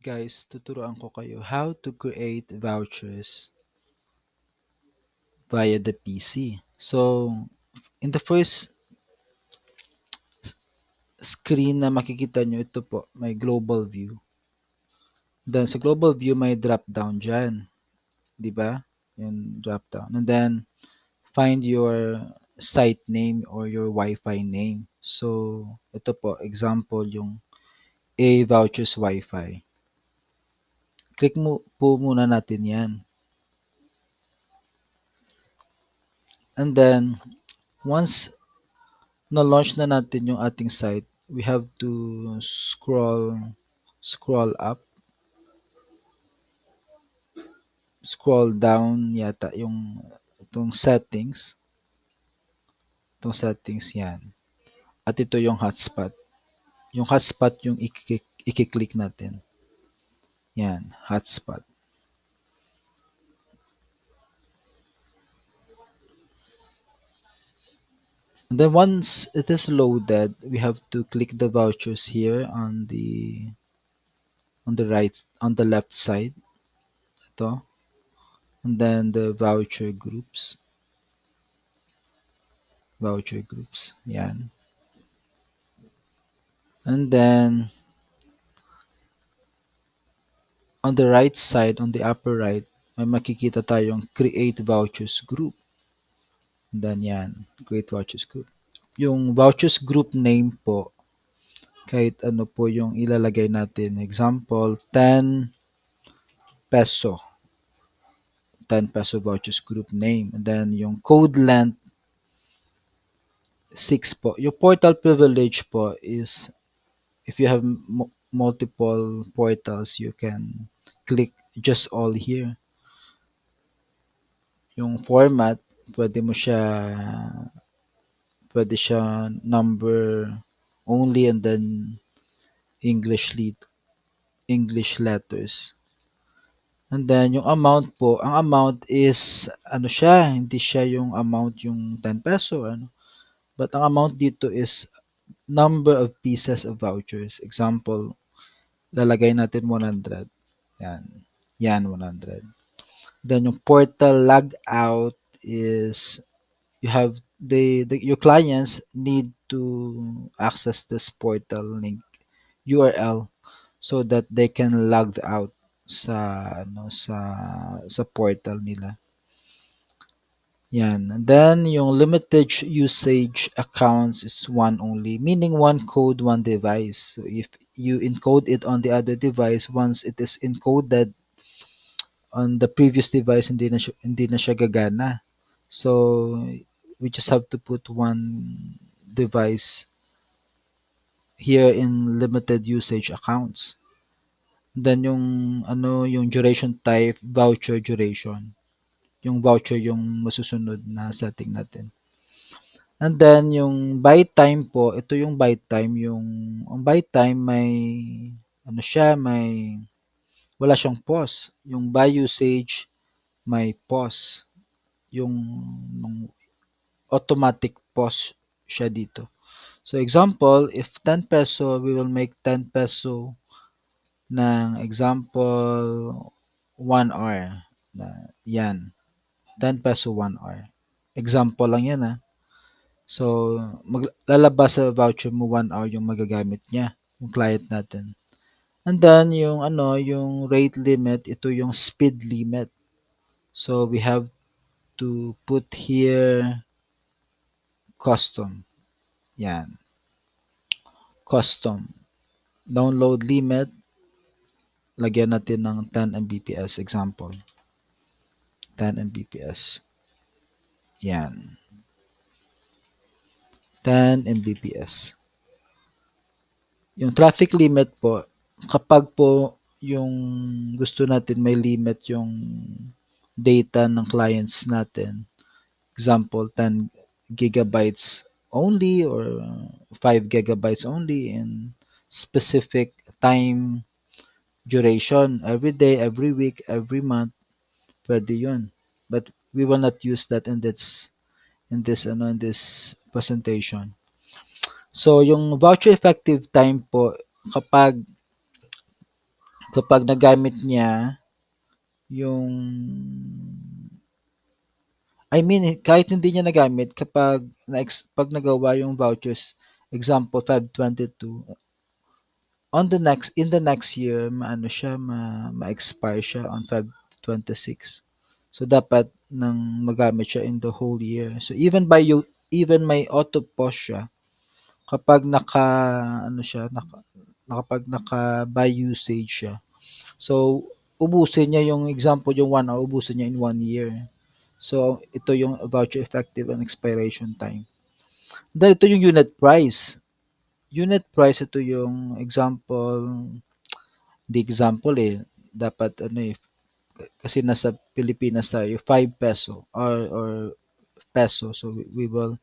guys, tuturuan ko kayo how to create vouchers via the PC. So, in the first screen na makikita nyo, ito po, may global view. Then, sa global view, may drop down dyan. Di ba? Yung drop down. And then, find your site name or your Wi-Fi name. So, ito po, example, yung A Vouchers Wi-Fi. Click mo po muna natin yan. And then, once na-launch na natin yung ating site, we have to scroll up, scroll down yata yung itong settings yan. At ito yung hotspot. Yung hotspot yung i-click natin. Yan, hotspot. And then once it is loaded, we have to click the vouchers here on the left side. Ito. And then the voucher groups. Yan. And then on the right side, on the upper right, may makikita tayong create vouchers group. And then yan, create vouchers group. Yung vouchers group name po, kahit ano po yung ilalagay natin. Example, 10 peso. 10 peso vouchers group name. And then yung code length, 6 po. Yung portal privilege po is if you have multiple portals, you can click just all here. Yung format, pwede siya number only and then English letters. And then yung amount po, ang amount is ano siya, hindi siya yung amount yung 10 peso ano. But ang amount dito is number of pieces of vouchers. Example, lalagay natin 100. Yan. Yan 100. Then yung portal logout is you have your clients need to access this portal link URL so that they can log out sa portal nila. Yan. And then yung limited usage accounts is one only, meaning one code, one device. So if you encode it on the other device, once it is encoded on the previous device, hindi na siya gagana. So we just have to put one device here in limited usage accounts. Then yung duration type, voucher duration. Yung voucher yung masusunod na setting natin. And then yung buy time po, ito yung buy time, ang buy time wala siyang pause. Yung buy usage may pause. Yung automatic pause siya dito. So example, if 10 peso, we will make 10 peso ng example 1 hour. Yan. 10 peso 1 hour. Example lang yan So, lalabas sa voucher mo 1 hour yung magagamit niya, yung client natin. And then, yung rate limit, ito yung speed limit. So, we have to put here custom. Yan. Custom. Download limit, lagyan natin ng 10 Mbps example. 10 Mbps. Yan. 10 Mbps. Yung traffic limit po, kapag po yung gusto natin may limit yung data ng clients natin, example 10 gigabytes only or 5 gigabytes only in specific time duration, every day, every week, every month, pwede yun. But we will not use that in this presentation. So, yung voucher effective time po, kapag kapag nagamit niya yung I mean, kahit hindi niya nagamit kapag pag nagawa yung vouchers, example 5/22, in the next year maano siya ma-expire siya on 5/26. So dapat nang magamit siya in the whole year. So even may auto pause siya kapag ano siya kapag naka by usage siya. So ubusin niya yung example yung 1 hour, ubusin niya in 1 year. So ito yung voucher effective and expiration time. Then ito yung unit price. Unit price ito yung example, the example dapat ano kasi nasa Pilipinas tayo 5 peso or peso. So we will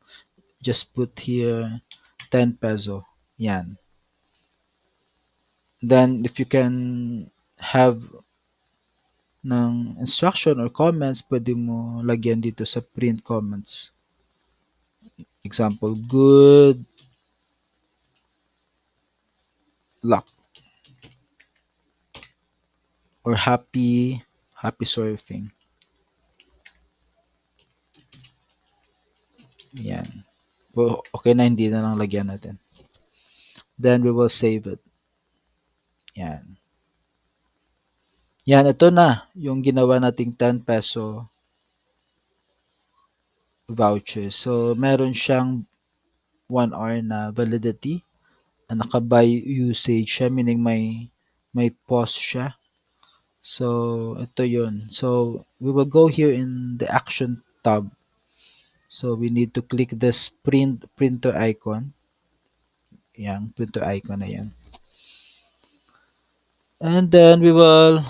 just put here 10 peso. Yan. Then if you can have ng instruction or comments, pwede mo lagyan dito sa print comments. Example, good luck or happy surfing. Yan. Okay na, hindi na lang lagyan natin. Then we will save it. Yan. Yan, ito na yung ginawa nating 10 peso voucher. So, meron siyang 1 hour na validity. Naka-buy usage siya, meaning may pause siya. So, ito yun. So, we will go here in the action tab. So, we need to click this printer icon. Yang printer icon na yan. And then, we will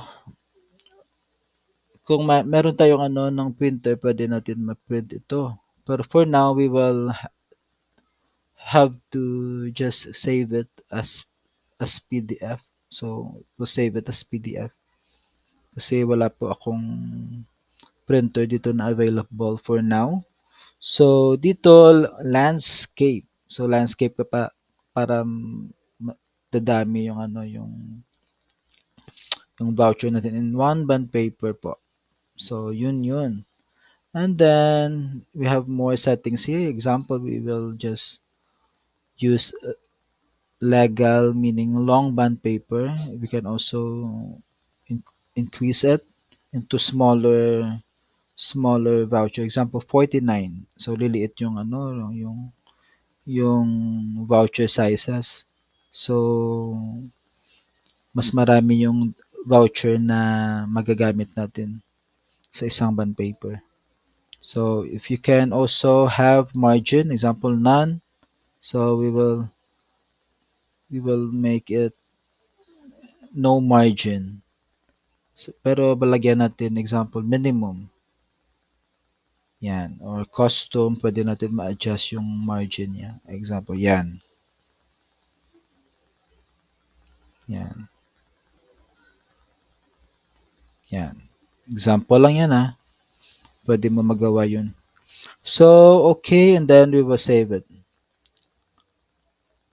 kung meron tayong ano ng printer, pwede natin ma-print ito. Pero for now, we will have to just save it as PDF. So, we'll save it as PDF. Kasi wala po akong printer dito na available for now. So, dito, landscape. So, landscape ka pa para dadami yung ano, yung voucher natin in one bond paper po. So, yun. And then we have more settings here. Example, we will just use legal, meaning long bond paper. We can also increase it into smaller voucher. Example, 49. So liliit yung ano, yung voucher sizes. So mas marami yung voucher na magagamit natin sa isang bond paper. So if you can also have margin, example none. So we will make it no margin. So, pero balagyan natin example minimum. Yan. Or custom, pwede natin ma-adjust yung margin niya. Example, yan. Yan. Yan. Example lang yan ha. Pwede mo magawa yun. So, okay, and then we will save it.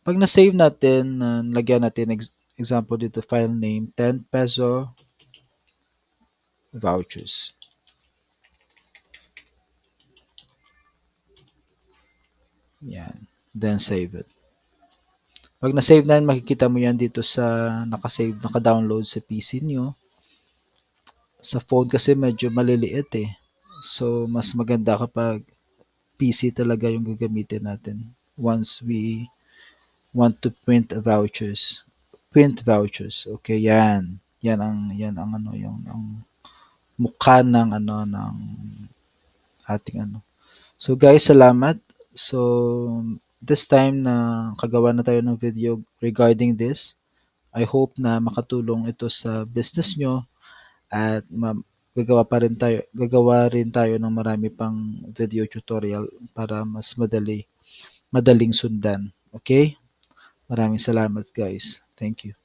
Pag na-save natin, lagyan natin example dito, file name, 10 peso vouchers. Yan. Then save it. Pag na-save na, makikita mo yan dito sa naka-save, naka-download sa PC nyo. Sa phone kasi medyo maliliit So, mas maganda kapag PC talaga yung gagamitin natin once we want to print vouchers. Print vouchers. Okay, yan. Yan ang ano, yung ang mukha ng ano ng ating ano. So guys, salamat. So this time na kagawa na tayo ng video regarding this. I hope na makatulong ito sa business nyo at gagawa rin tayo ng marami pang video tutorial para mas madaling sundan. Okay? Maraming salamat guys. Thank you.